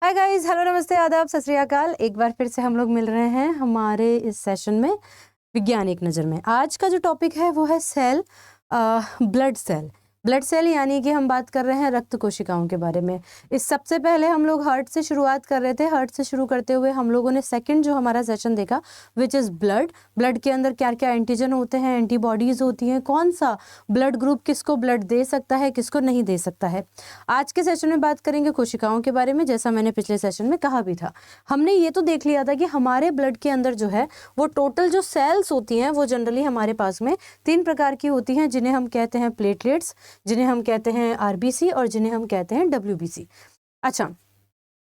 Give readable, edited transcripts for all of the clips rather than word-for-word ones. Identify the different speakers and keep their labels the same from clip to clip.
Speaker 1: Hi guys, hello, नमस्ते, आदाब, सत श्री अकाल। एक बार फिर से हम लोग मिल रहे हैं हमारे इस सेशन में वैज्ञानिक नज़र में। आज का जो टॉपिक है वो है cell, blood cell. Blood cell यानी कि हम बात कर रहे हैं रक्त कोशिकाओं के बारे में। इस सबसे पहले हम लोग हार्ट से शुरुआत कर रहे थे। हार्ट से शुरू करते हुए हम लोगों ने सेकंड जो हमारा सेशन देखा विच इज़ ब्लड। ब्लड के अंदर क्या क्या एंटीजन होते हैं, एंटीबॉडीज़ होती हैं, कौन सा ब्लड ग्रुप किसको ब्लड दे सकता है, किसको नहीं दे सकता है। आज के सेशन में बात करेंगे कोशिकाओं के बारे में। जैसा मैंने पिछले सेशन में कहा भी था, हमने ये तो देख लिया था कि हमारे ब्लड के अंदर जो है वो टोटल जो सेल्स होती हैं वो जनरली हमारे पास में 3 प्रकार की होती हैं, जिन्हें हम कहते हैं प्लेटलेट्स, जिन्हें हम कहते हैं आरबीसी और जिन्हें हम कहते हैं डब्ल्यूबीसी। अच्छा,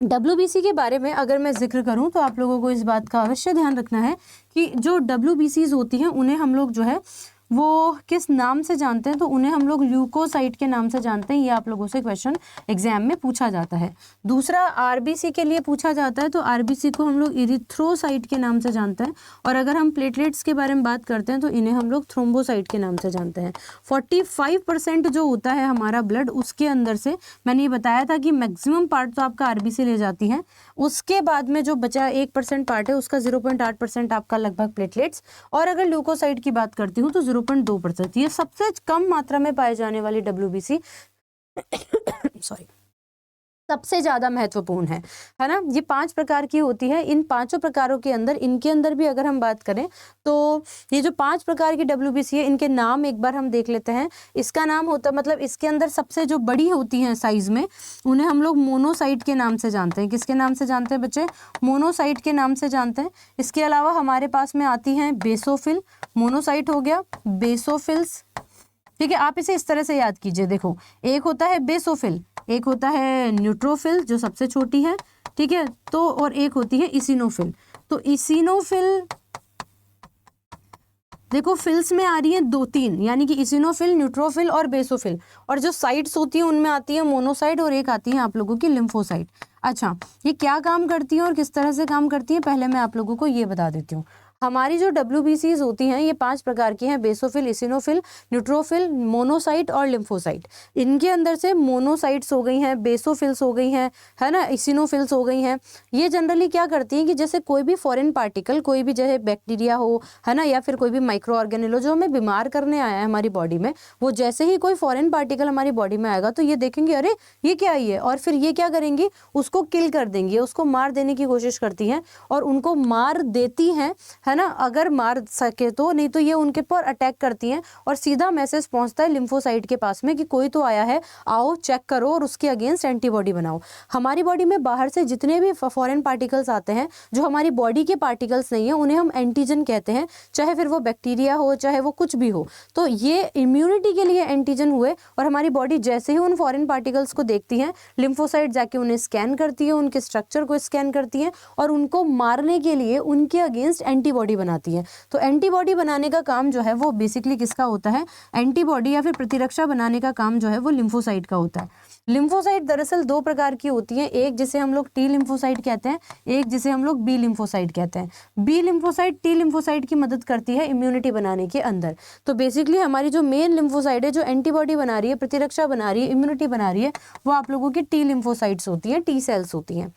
Speaker 1: डब्ल्यूबीसी के बारे में अगर मैं जिक्र करूं तो आप लोगों को इस बात का अवश्य ध्यान रखना है कि जो डब्ल्यूबीसीज होती हैं उन्हें हम लोग जो है वो किस नाम से जानते हैं, तो उन्हें हम लोग ल्यूकोसाइट के नाम से जानते हैं। ये आप लोगों से क्वेश्चन एग्जाम में पूछा जाता है। दूसरा, आरबीसी के लिए पूछा जाता है तो आरबीसी को हम लोग इरिथ्रोसाइट के नाम से जानते हैं। और अगर हम प्लेटलेट्स के बारे में बात करते हैं तो इन्हें हम लोग थ्रोम्बोसाइट के नाम से जानते हैं। 45% जो होता है हमारा ब्लड, उसके अंदर से मैंने ये बताया था कि मैक्सिमम पार्ट तो आपका आरबीसी ले जाती है। उसके बाद में जो बचा 1% पार्ट है उसका 0.8% आपका लगभग प्लेटलेट्स। और अगर ल्यूकोसाइट की बात करती हूँ तो 0.2%। ये सबसे कम मात्रा में पाए जाने वाली डब्ल्यूबीसी सॉरी सबसे ज्यादा महत्वपूर्ण है ना। ये 5 प्रकार की होती है। इन 5 प्रकारों के अंदर, इनके अंदर भी अगर हम बात करें तो ये जो 5 प्रकार की डब्ल्यूबीसी है, इनके नाम एक बार हम देख लेते हैं। इसका नाम होता, मतलब इसके अंदर सबसे जो बड़ी होती हैं साइज में, उन्हें हम लोग मोनोसाइट के नाम से जानते हैं। किसके नाम से जानते हैं बच्चे? मोनोसाइट के नाम से जानते हैं। इसके अलावा हमारे पास में आती हैं बेसोफिल। मोनोसाइट हो गया, बेसोफिल्स, ठीक है। आप इसे इस तरह से याद कीजिए, देखो, एक होता है बेसोफिल, एक होता है न्यूट्रोफिल जो सबसे छोटी है, ठीक है, तो और एक होती है इसिनोफिल। तो इसिनोफिल, देखो फिल्स में आ रही है 2-3, यानी कि इसिनोफिल, न्यूट्रोफिल और बेसोफिल। और जो साइट्स होती हैं उनमें आती है मोनोसाइट और एक आती है आप लोगों की लिम्फोसाइट। अच्छा, ये क्या काम करती है और किस तरह से काम करती है, पहले मैं आप लोगों को ये बता देती हूँ। हमारी जो डब्ल्यूबीसीज होती हैं ये 5 प्रकार की हैं, बेसोफिल, इसिनोफिल, न्यूट्रोफिल, मोनोसाइट और लिम्फोसाइट। इनके अंदर से मोनोसाइट्स हो गई हैं, बेसोफिल्स हो गई हैं, है ना, इसिनोफिल्स हो गई हैं। ये जनरली क्या करती हैं कि जैसे कोई भी फॉरेन पार्टिकल, कोई भी चाहे बैक्टीरिया हो, है ना, या फिर कोई भी माइक्रो ऑर्गेनिल हो जो हमें बीमार करने आया है हमारी बॉडी में, वो जैसे ही कोई फॉरेन पार्टिकल हमारी बॉडी में आएगा तो ये देखेंगे अरे ये क्या ही है, और फिर ये क्या करेंगी, उसको किल कर देंगी, उसको मार देने की कोशिश करती हैं और उनको मार देती हैं, है ना, अगर मार सके तो। नहीं तो ये उनके पर अटैक करती हैं और सीधा मैसेज पहुंचता है लिम्फोसाइट के पास में कि कोई तो आया है, आओ चेक करो और उसके अगेंस्ट एंटीबॉडी बनाओ। हमारी बॉडी में बाहर से जितने भी फॉरेन पार्टिकल्स आते हैं जो हमारी बॉडी के पार्टिकल्स नहीं है, उन्हें हम एंटीजन कहते हैं, चाहे फिर वो बैक्टीरिया हो, चाहे वो कुछ भी हो। तो ये इम्यूनिटी के लिए एंटीजन हुए और हमारी बॉडी जैसे ही उन फॉरेन पार्टिकल्स को देखती है, लिम्फोसाइट जाके उन्हें स्कैन करती है, उनके स्ट्रक्चर को स्कैन करती है और उनको मारने के लिए उनके अगेंस्ट एंटीबॉडी बनाती है। तो एंटीबॉडी बनाने का काम जो है वो बेसिकली किसका होता है? एंटीबॉडी या फिर प्रतिरक्षा बनाने का काम जो है वो लिम्फोसाइट का होता है। लिम्फोसाइट दरअसल 2 प्रकार की होती है, एक जिसे हम लोग टी लिम्फोसाइट कहते हैं, एक जिसे हम लोग बी लिम्फोसाइट कहते हैं। बी लिम्फोसाइट टी लिम्फोसाइट की मदद करती है इम्यूनिटी बनाने के अंदर। तो बेसिकली हमारी जो मेन लिम्फोसाइट है, जो एंटीबॉडी बना रही है, प्रतिरक्षा बना रही है, इम्यूनिटी बना रही है, वो आप लोगों की टी लिम्फोसाइट्स होती हैं, टी सेल्स होती हैं।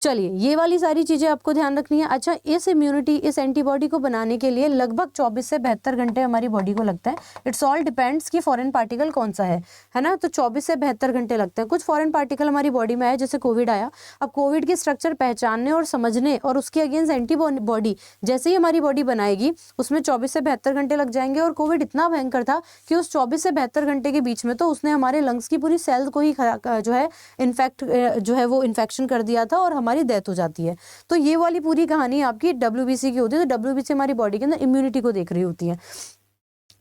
Speaker 1: चलिए, ये वाली सारी चीज़ें आपको ध्यान रखनी है। अच्छा, इस इम्यूनिटी, इस एंटीबॉडी को बनाने के लिए लगभग 24 से 72 घंटे हमारी बॉडी को लगता है। इट्स ऑल डिपेंड्स कि फॉरेन पार्टिकल कौन सा है ना। तो 24 से 72 घंटे लगते हैं। कुछ फॉरेन पार्टिकल हमारी बॉडी में आए, जैसे कोविड आया। अब कोविड की स्ट्रक्चर पहचानने और समझने और उसके अगेंस्ट एंटीबॉडी जैसे ही हमारी बॉडी बनाएगी, उसमें 24 से 72 घंटे लग जाएंगे। और कोविड इतना भयंकर था कि उस 24 से 72 घंटे के बीच में तो उसने हमारे लंग्स की पूरी सेल को ही जो है वो इन्फेक्शन कर दिया था और हमारी डेथ हो जाती है। तो ये वाली पूरी कहानी आपकी डब्ल्यूबीसी की होती है। तो डब्ल्यूबीसी हमारी बॉडी के अंदर इम्यूनिटी को देख रही होती है।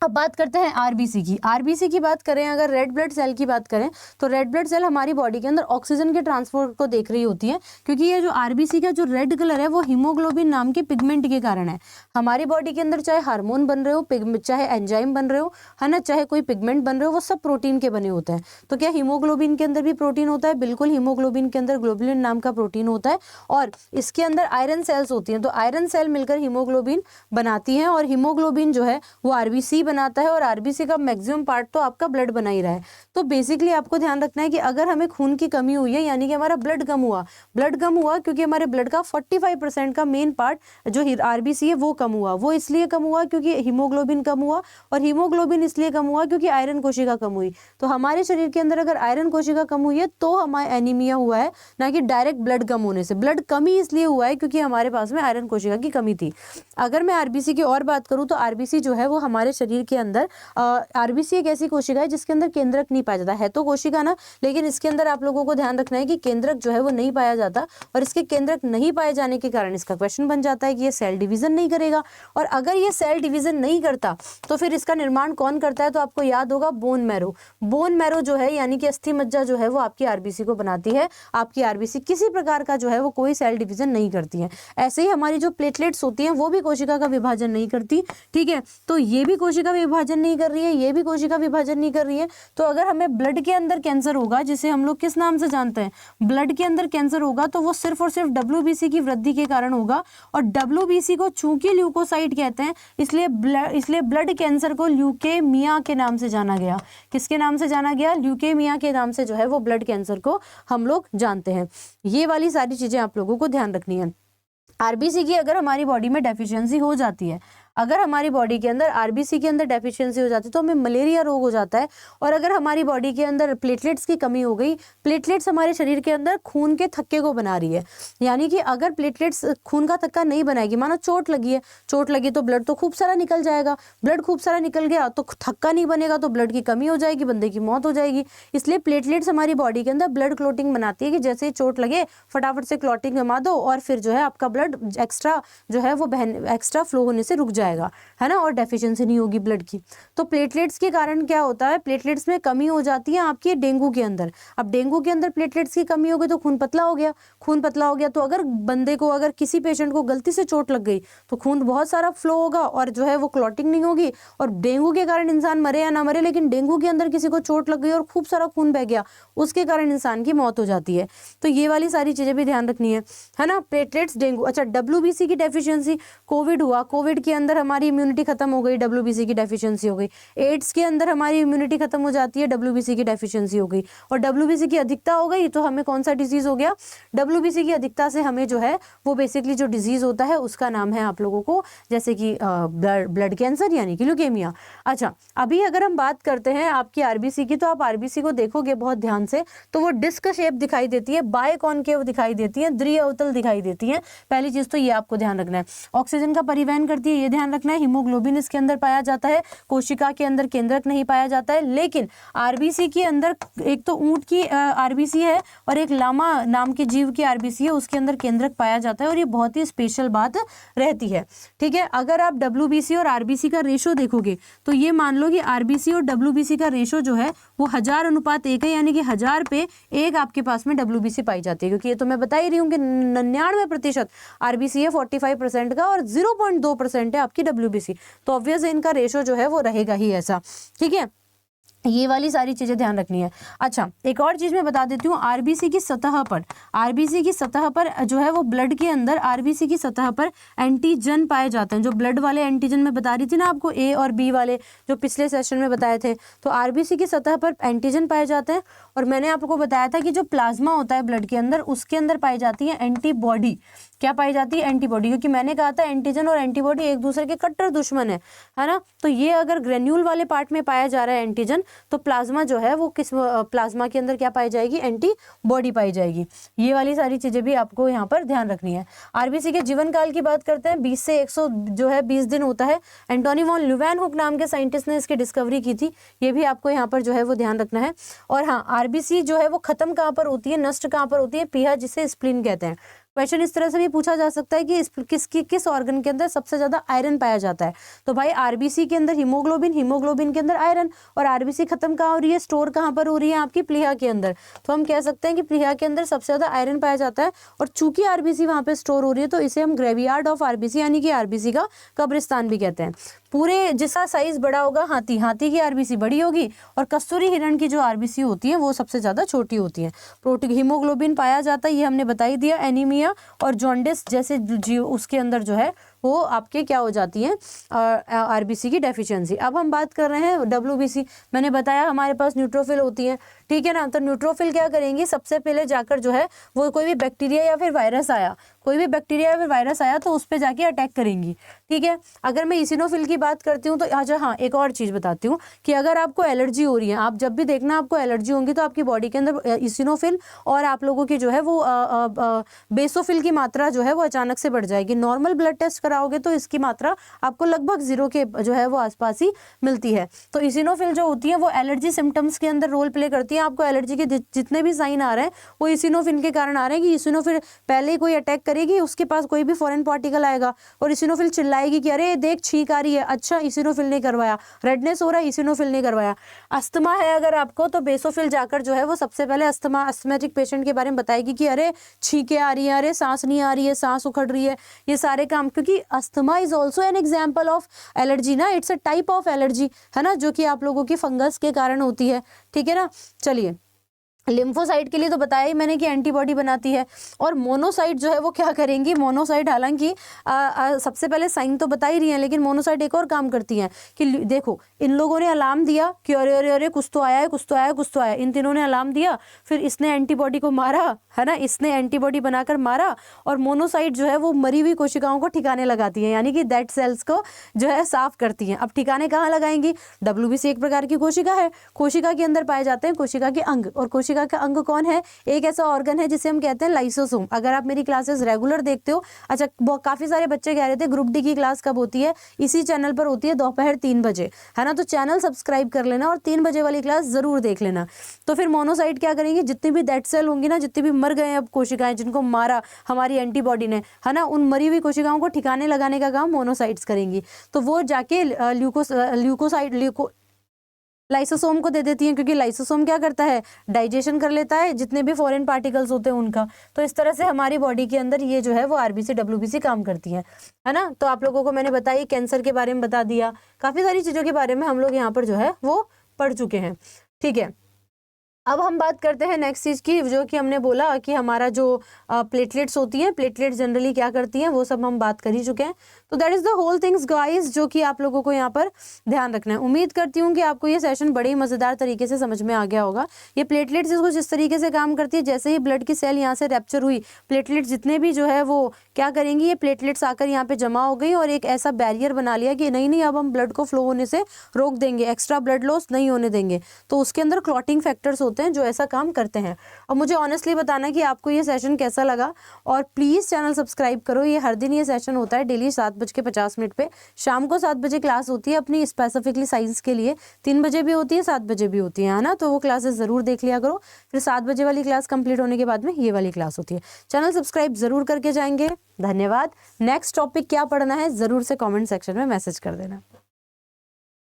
Speaker 1: अब बात करते हैं आरबीसी की। आरबीसी की बात करें, अगर रेड ब्लड सेल की बात करें, तो रेड ब्लड सेल हमारी बॉडी के अंदर ऑक्सीजन के ट्रांसपोर्ट को देख रही होती है, क्योंकि ये जो आरबीसी का जो रेड कलर है वो हीमोग्लोबिन नाम के पिगमेंट के कारण है। हमारी बॉडी के अंदर चाहे हार्मोन बन रहे हो, चाहे एंजाइम बन रहे हो, है ना, चाहे कोई पिगमेंट बन रहे हो, वो सब प्रोटीन के बने होते हैं। तो क्या हीमोग्लोबिन के अंदर भी प्रोटीन होता है? बिल्कुल, हीमोग्लोबिन के अंदर ग्लोबुलिन नाम का प्रोटीन होता है और इसके अंदर आयरन सेल्स होती हैं। तो आयरन सेल मिलकर हीमोग्लोबिन बनाती हैं और हीमोग्लोबिन जो है वो आरबीसी बनाता है और आरबीसी का मैक्सिमम पार्ट तो आपका ब्लड बना ही रहा है। तो बेसिकली आपको ध्यान रखना है कि अगर हमें खून की कमी हुई है यानी कि हमारा ब्लड कम हुआ क्योंकि हमारे ब्लड का 45% का मेन पार्ट जो आरबीसी है वो कम हुआ। वो इसलिए कम हुआ क्योंकि हीमोग्लोबिन कम हुआ, और हीमोग्लोबिन इसलिए कम हुआ क्योंकि आयरन कोशिका कम हुई। तो हमारे शरीर के अंदर अगर आयरन कोशिका कम हुई है तो हमारा एनीमिया हुआ है, ना कि डायरेक्ट ब्लड कम होने से। ब्लड कम ही इसलिए हुआ है क्योंकि हमारे पास में आयरन कोशिका की कमी थी। अगर मैं आरबीसी की और बात करूं तो आरबीसी जो है वो हमारे शरीर के अंदर, आरबीसी एक ऐसी कोशिका है जिसके अंदर केंद्रक नहीं पाया जाता है। तो कोशिका ना, लेकिन इसके अंदर आप लोगों को ध्यान रखना है कि केंद्रक जो है वो नहीं पाया जाता, और इसके केंद्रक नहीं पाए जाने के कारण इसका क्वेश्चन बन जाता है कि ये सेल डिवीजन नहीं करेगा। और अगर ये सेल डिवीजन नहीं करता तो फिर इसका निर्माण कौन करता है? तो आपको याद होगा बोन मैरो। बोन मैरो जो है यानी कि अस्थि मज्जा जो है वो आपकी आरबीसी को बनाती है। आपकी आरबीसी किसी प्रकार का जो है वो कोई सेल डिवीजन नहीं करती है। ऐसे ही हमारी जो प्लेटलेट्स होती हैं वो भी कोशिका का विभाजन नहीं करती, ठीक है। तो ये भी कोशिका विभाजन नहीं कर रही है, ये भी कोशिका विभाजन नहीं कर रही है। तो अगर हमें ब्लड के अंदर कैंसर होगा, जिसे हम लोग किस नाम से जानते हैं, ब्लड के अंदर कैंसर होगा, तो वो सिर्फ और सिर्फ डब्ल्यूबीसी की वृद्धि के कारण होगा। और डब्ल्यूबीसी को चूंकि ल्यूकोसाइट कहते हैं, इसलिए ब्लड कैंसर को ल्यूकेमिया के नाम से जाना गया। किसके नाम से जाना गया? ल्यूकेमिया के नाम से जो है वो ब्लड कैंसर को हम लोग जानते हैं। ये वाली सारी चीजें आप लोगों को ध्यान रखनी है। आरबीसी की अगर हमारी बॉडी में डेफिशिएंसी हो जाती है, अगर हमारी बॉडी के अंदर आरबीसी के अंदर डेफिशिएंसी हो जाती है तो हमें मलेरिया रोग हो जाता है। और अगर हमारी बॉडी के अंदर प्लेटलेट्स की कमी हो गई, प्लेटलेट्स हमारे शरीर के अंदर खून के थक्के को बना रही है, यानी कि अगर प्लेटलेट्स खून का थक्का नहीं बनाएगी, मानो चोट लगी तो ब्लड तो खूब सारा निकल जाएगा, ब्लड खूब सारा निकल गया तो थक्का नहीं बनेगा, तो ब्लड की कमी हो जाएगी, बंदे की मौत हो जाएगी। इसलिए प्लेटलेट्स हमारी बॉडी के अंदर ब्लड क्लॉटिंग बनाती है कि जैसे ही चोट लगे फटाफट से क्लॉटिंग जमा दो और फिर जो है आपका ब्लड एक्स्ट्रा जो है वो एक्स्ट्रा फ्लो होने से रुक जाएगा, है ना, और डेफिशिएंसी नहीं होगी ब्लड की। तो प्लेटलेट्स के कारण क्या होता है? प्लेटलेट्स में कमी हो जाती है आपकी डेंगू के अंदर। अब डेंगू के अंदर प्लेटलेट्स की कमी हो गई तो खून पतला हो गया। तो अगर बंदे को, अगर किसी पेशेंट को गलती से चोट लग गई तो खून बहुत सारा फ्लो होगा और जो है वो क्लॉटिंग नहीं होगी, और डेंगू के कारण इंसान मरे या ना मरे, लेकिन डेंगू के अंदर किसी को चोट लग गई और खूब सारा खून बह गया, उसके कारण इंसान की मौत हो जाती है। तो ये वाली सारी चीजें भी ध्यान रखनी है ना। Platelets, dengue. अच्छा, डब्ल्यूबीसी की डेफिशिएंसी, कोविड हुआ, कोविड के अंदर हमारी इम्यूनिटी खत्म हो गई, डब्ल्यूबीसी की डेफिशिएंसी हो गई। एड्स के अंदर हमारी इम्यूनिटी खत्म हो जाती है, डब्ल्यूबीसी की डेफिशिएंसी हो गई। और डब्ल्यूबीसी की अधिकता हो गई तो हमें कौन सा डिजीज हो गया? डब्ल्यूबीसी की अधिकता से हमें जो है वो बेसिकली जो डिजीज होता है उसका नाम है आप लोगों को, जैसे कि ब्लड कैंसर यानी कि ल्यूकेमिया। अच्छा, अभी अगर हम बात करते हैं आपकी आरबीसी की, तो आप आरबीसी को देखोगे बहुत ध्यान से तो वो डिस्क शेप दिखाई देती है, बायकॉन्केव दिखाई देती है, द्विअवतल दिखाई देती है। पहली चीज तो ये आपको ध्यान रखना है। ऑक्सीजन का परिवहन करती है, ये ध्यान रखना है। हीमोग्लोबिन इसके अंदर पाया जाता है। कोशिका के अंदर केंद्रक नहीं पाया जाता है। लेकिन आरबीसी के अंदर एक तो ऊंट की आरबीसी है और एक लामा नाम के जीव की आरबीसी है, उसके अंदर केंद्रक पाया जाता है और ये बहुत ही स्पेशल बात रहती है, ठीक है। अगर आप डब्ल्यूबीसी और आरबीसी का रेशो देखोगे तो ये मान लो कि आरबीसी और डब्ल्यूबीसी का रेशो जो है वो 1000:1 है, यानी कि 1000 पे 1 आपके पास में डब्ल्यूबीसी पाई जाती है। क्योंकि ये तो मैं बता ही रही हूँ कि 99% आरबीसी है 45% का और 0.2% है आपकी डब्ल्यूबीसी। तो ऑब्वियस इनका रेशो जो है वो रहेगा ही ऐसा, ठीक है। ये वाली सारी चीजें ध्यान रखनी है। अच्छा, एक और चीज मैं बता देती हूँ, आरबीसी की सतह पर जो है वो ब्लड के अंदर आरबीसी की सतह पर एंटीजन पाए जाते हैं। जो ब्लड वाले एंटीजन मैं बता रही थी ना आपको, ए और बी वाले, जो पिछले सेशन में बताए थे, तो आरबीसी की सतह पर एंटीजन पाए जाते हैं। और मैंने आपको बताया था कि जो प्लाज्मा होता है ब्लड के अंदर, उसके अंदर पाई जाती है एंटीबॉडी। क्या पाई जाती है? एंटीबॉडी। क्योंकि मैंने कहा था एंटीजन और एंटीबॉडी एक दूसरे के कट्टर दुश्मन है ना। तो ये अगर ग्रेन्यूल वाले पार्ट में पाया जा रहा है एंटीजन, तो प्लाज्मा जो है वो प्लाज्मा के अंदर क्या पाई जाएगी? एंटीबॉडी पाई जाएगी। ये वाली सारी चीजें भी आपको यहाँ पर ध्यान रखनी है। आरबीसी के जीवन काल की बात करते हैं, 20 से 120 दिन होता है। एंटोनी वॉन ल्यूवेनहुक नाम के साइंटिस्ट ने इसकी डिस्कवरी की थी। ये भी आपको यहाँ पर जो है वो ध्यान रखना है। और हाँ, आरबीसी जो है वो खत्म कहाँ पर होती है, नष्ट कहाँ पर होती है? पीहा, जिसे स्प्लीन कहते हैं। क्वेश्चन इस तरह से भी पूछा जा सकता है कि किस ऑर्गन के अंदर सबसे ज्यादा आयरन पाया जाता है। तो भाई आरबीसी के अंदर हीमोग्लोबिन के अंदर आयरन, और आरबीसी खत्म कहाँ हो रही है, स्टोर कहाँ पर हो रही है? आपकी प्लीहा के अंदर। तो हम कह सकते हैं कि प्लीहा के अंदर सबसे ज्यादा आयरन पाया जाता है। और चूंकि आरबीसी वहां पे स्टोर हो रही है तो इसे हम ग्रेवयार्ड ऑफ आरबीसी यानी कि आरबीसी का कब्रिस्तान भी कहते हैं। पूरे जिसका साइज बड़ा होगा, हाथी की आरबीसी बड़ी होगी, और कस्तूरी हिरण की जो आरबीसी होती है वो सबसे ज्यादा छोटी होती है। प्रोटीन हीमोग्लोबिन पाया जाता है, ये हमने बता ही दिया। एनीमिया और जॉन्डिस जैसे जीव उसके अंदर जो है वो आपके क्या हो जाती है, आरबीसी की डेफिशिएंसी। अब हम बात कर रहे हैं डब्ल्यूबीसी। मैंने बताया हमारे पास न्यूट्रोफिल होती है, ठीक है ना। तो न्यूट्रोफिल क्या करेंगी, सबसे पहले जाकर जो है वो कोई भी बैक्टीरिया या फिर वायरस आया, कोई भी बैक्टीरिया या फिर वायरस आया तो उस पर जाके अटैक करेंगी, ठीक है। अगर मैं इसिनोफिल की बात करती हूँ तो अच्छा हाँ, एक और चीज़ बताती हूँ कि अगर आपको एलर्जी हो रही है, आप जब भी देखना आपको एलर्जी होंगी तो आपकी बॉडी के अंदर इसिनोफिल और आप लोगों की जो है वो बेसोफिल की मात्रा जो है वो अचानक से बढ़ जाएगी। नॉर्मल ब्लड टेस्ट कराओगे तो इसकी मात्रा आपको लगभग 0 के जो है वो आसपास ही मिलती है। तो इसिनोफिल जो होती है वो एलर्जी सिम्टम्स के अंदर रोल प्ले करती है। आपको एलर्जी के जितने भी साइन आ रहे हैं वो इसिनोफिल के कारण आ रहे हैं कि इसिनोफिल पहले ही कोई अटैक करेगी, उसके पास कोई भी फॉरेन पार्टिकल आएगा और इसिनोफिल चिल्लाएगी कि अरे देख छींक आ रही है, अच्छा इसिनोफिल ने करवाया, रेडनेस हो रहा है इसिनोफिल ने करवाया। अस्थमा है अगर आपको तो बेसोफिल जाकर जो है वो सबसे पहले अस्थमेटिक पेशेंट के बारे में बताएगी कि अरे छींके आ रही है, अरे सांस नहीं आ रही है, सांस उखड़ रही है, ये सारे काम। क्योंकि asthma is also an example of allergy ना, it's a type of allergy है ना, जो कि आप लोगों की फंगस के कारण होती है, ठीक है ना। चलिए, लिम्फोसाइट के लिए तो बताया ही मैंने कि एंटीबॉडी बनाती है। और मोनोसाइट जो है वो क्या करेंगी, मोनोसाइट हालांकि सबसे पहले साइन तो बता ही रही है, लेकिन मोनोसाइट एक और काम करती हैं कि देखो इन लोगों ने अलार्म दिया कि अरे अरे अरे कुछ तो आया है, कुछ तो आया, कुछ तो आया। इन तीनों ने अलार्म दिया, फिर इसने एंटीबॉडी को मारा है ना, इसने एंटीबॉडी बनाकर मारा और मोनोसाइट जो है वो मरी हुई कोशिकाओं को ठिकाने लगाती है, यानी कि डेड सेल्स को जो है साफ करती हैं। अब ठिकाने कहाँ लगाएंगी, डब्ल्यूबीसी एक प्रकार की कोशिका है, कोशिका के अंदर पाए जाते हैं कोशिका के अंग। और कोशिका का अंग कौन है, एक ऐसा ऑर्गन है जिसे हम कहते हैं लाइसोसोम। अगर आप मेरी क्लासेस रेगुलर देखते हो, अच्छा काफी सारे बच्चे कह रहे थे ग्रुप डी की क्लास कब होती है, इसी चैनल पर होती है दोपहर 3 बजे, है ना। तो चैनल सब्सक्राइब कर लेना और 3 बजे वाली क्लास जरूर देख लेना। तो फिर मोनोसाइट क्या करेंगे, जितनी भी डेड सेल होंगी ना, जितने भी मर गए अब कोशिकाएं जिनको मारा हमारी एंटीबॉडी ने, है ना, उन मरी हुई कोशिकाओं को ठिकाने लगाने का काम मोनोसाइट्स करेंगी। तो वो जाके लाइसोसोम को दे देती हैं, क्योंकि लाइसोसोम क्या करता है, डाइजेशन कर लेता है जितने भी फॉरेन पार्टिकल्स होते हैं उनका। तो इस तरह से हमारी बॉडी के अंदर ये जो है वो आरबीसी डब्ल्यूबीसी काम करती है ना। तो आप लोगों को मैंने बताया कैंसर के बारे में बता दिया, काफी सारी चीजों के बारे में हम लोग यहाँ पर जो है वो पढ़ चुके हैं, ठीक है। अब हम बात करते हैं नेक्स्ट चीज की, जो कि हमने बोला कि हमारा जो प्लेटलेट्स होती हैं, प्लेटलेट्स जनरली क्या करती हैं वो सब हम बात कर ही चुके हैं। तो that is the whole things guys, जो कि आप लोगों को यहाँ पर ध्यान रखना है। उम्मीद करती हूँ कि आपको ये सेशन बड़े ही मजेदार तरीके से समझ में आ गया होगा। ये प्लेटलेट्स कुछ इस तरीके से काम करती है, जैसे ही ब्लड की सेल यहाँ से रैप्चर हुई, प्लेटलेट्स जितने भी जो है वो क्या करेंगी, ये प्लेटलेट्स आकर यहाँ पे जमा हो गई और एक ऐसा बैरियर बना लिया कि नहीं अब हम ब्लड को फ्लो होने से रोक देंगे, एक्स्ट्रा ब्लड लॉस नहीं होने देंगे। तो उसके अंदर क्लॉटिंग फैक्टर्स होते हैं जो ऐसा काम करते हैं। और मुझे ऑनेस्टली बताना कि आपको ये सेशन कैसा लगा, और प्लीज चैनल सब्सक्राइब करो। ये हर दिन ये सेशन होता है डेली 7:50 पे, शाम को 7 बजे क्लास होती है अपनी स्पेसिफिकली साइंस के लिए, 3 बजे भी होती है 7 बजे भी होती है ना। तो वो क्लासेस जरूर देख लिया करो। फिर 7 बजे वाली क्लास कंप्लीट होने के बाद में ये वाली क्लास होती है। चैनल सब्सक्राइब जरूर करके जाएंगे। धन्यवाद। नेक्स्ट टॉपिक क्या पढ़ना है जरूर से कमेंट सेक्शन में मैसेज कर देना।